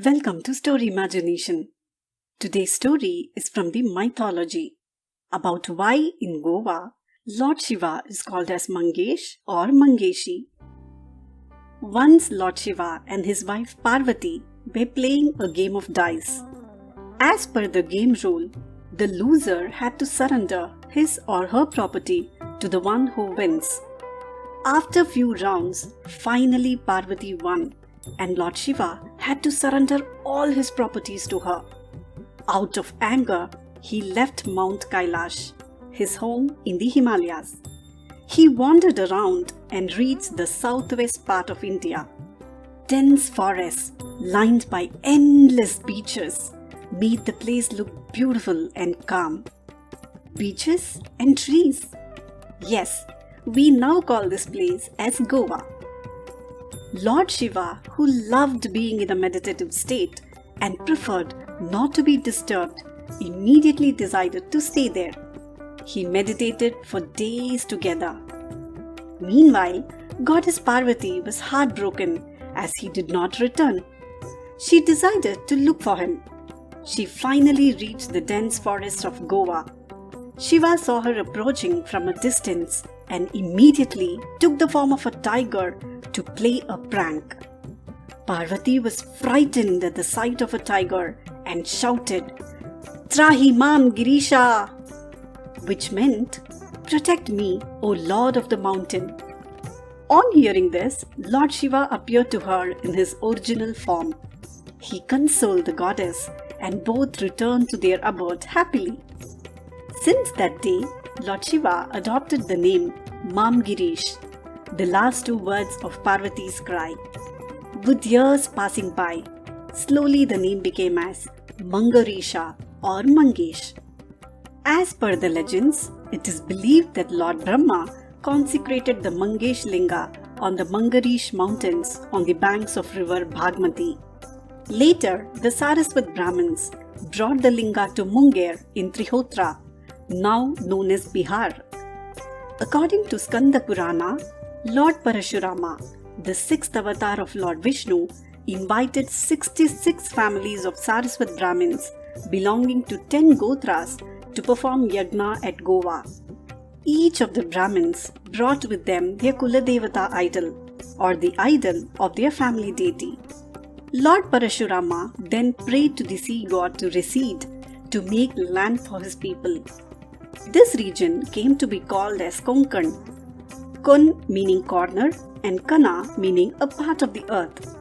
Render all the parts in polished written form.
Welcome to StorImagination. Today's story is from the mythology about why in Goa Lord Shiva is called as Mangesh or Mangeshi. Once Lord Shiva and his wife Parvati were playing a game of dice. As per the game rule, the loser had to surrender his or her property to the one who wins. After few rounds, finally Parvati won, and Lord Shiva had to surrender all his properties to her. Out of anger, he left Mount Kailash, his home in the Himalayas. He wandered around and reached the southwest part of India. Dense forests, lined by endless beaches, made the place look beautiful and calm. Beaches and trees. Yes, we now call this place as Goa. Lord Shiva, who loved being in a meditative state and preferred not to be disturbed, immediately decided to stay there. He meditated for days together. Meanwhile, Goddess Parvati was heartbroken as he did not return. She decided to look for him. She finally reached the dense forest of Goa. Shiva saw her approaching from a distance and immediately took the form of a tiger to play a prank. Parvati was frightened at the sight of a tiger and shouted, "Trahi Mam Girisha," which meant, "Protect me, O Lord of the mountain." On hearing this, Lord Shiva appeared to her in his original form. He consoled the goddess and both returned to their abode happily. Since that day, Lord Shiva adopted the name Mam Girish, the last two words of Parvati's cry. With years passing by, slowly the name became as Mangerisha or Mangesh. As per the legends, it is believed that Lord Brahma consecrated the Mangesh Linga on the Mangarish mountains on the banks of river Bhagmati. Later, the Saraswat Brahmins brought the Linga to Munger in Trihotra, now known as Bihar. According to Skanda Purana, Lord Parashurama, the sixth avatar of Lord Vishnu, invited 66 families of Saraswat Brahmins belonging to 10 Gotras to perform yagna at Goa. Each of the Brahmins brought with them their Kuladevata idol or the idol of their family deity. Lord Parashurama then prayed to the sea god to recede to make land for his people. This region came to be called as Konkan. Kun meaning corner and Kana meaning a part of the earth.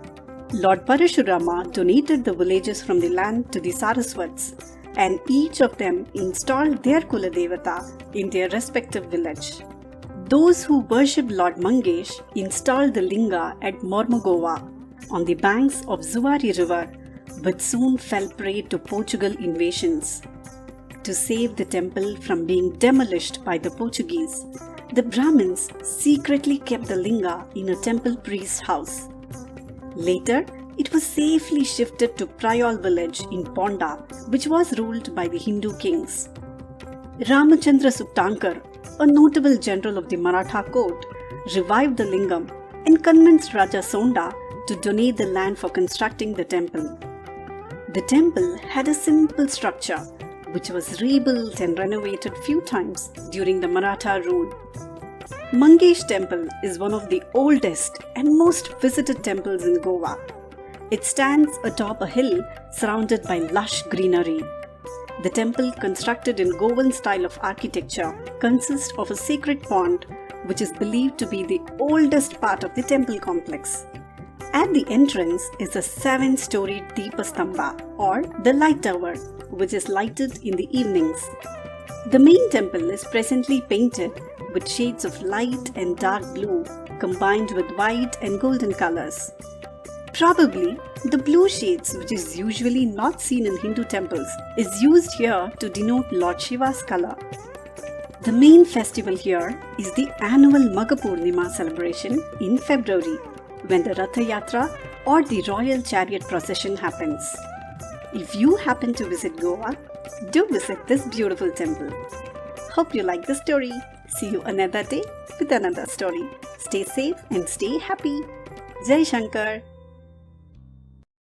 Lord Parashurama donated the villages from the land to the Saraswats, and each of them installed their Kuladevata in their respective village. Those who worshipped Lord Mangesh installed the Linga at Mormugava on the banks of Zuari River, but soon fell prey to Portugal invasions. To save the temple from being demolished by the Portuguese, the Brahmins secretly kept the Linga in a temple priest's house. Later, it was safely shifted to Priol village in Ponda, which was ruled by the Hindu kings. Ramachandra Suktankar, a notable general of the Maratha court, revived the Lingam and convinced Raja Sonda to donate the land for constructing the temple. The temple had a simple structure, which was rebuilt and renovated few times during the Maratha rule. Mangesh Temple is one of the oldest and most visited temples in Goa. It stands atop a hill surrounded by lush greenery. The temple, constructed in Goan style of architecture, consists of a sacred pond, which is believed to be the oldest part of the temple complex. At the entrance is a 7-storied Deepastamba or the light tower, which is lighted in the evenings. The main temple is presently painted with shades of light and dark blue combined with white and golden colors. Probably the blue shades, which is usually not seen in Hindu temples, is used here to denote Lord Shiva's color. The main festival here is the annual Magapurnima celebration in February, when the Ratha Yatra or the royal chariot procession happens. If you happen to visit Goa, do visit this beautiful temple. Hope you like the story. See you another day with another story. Stay safe and stay happy. Jai Shankar.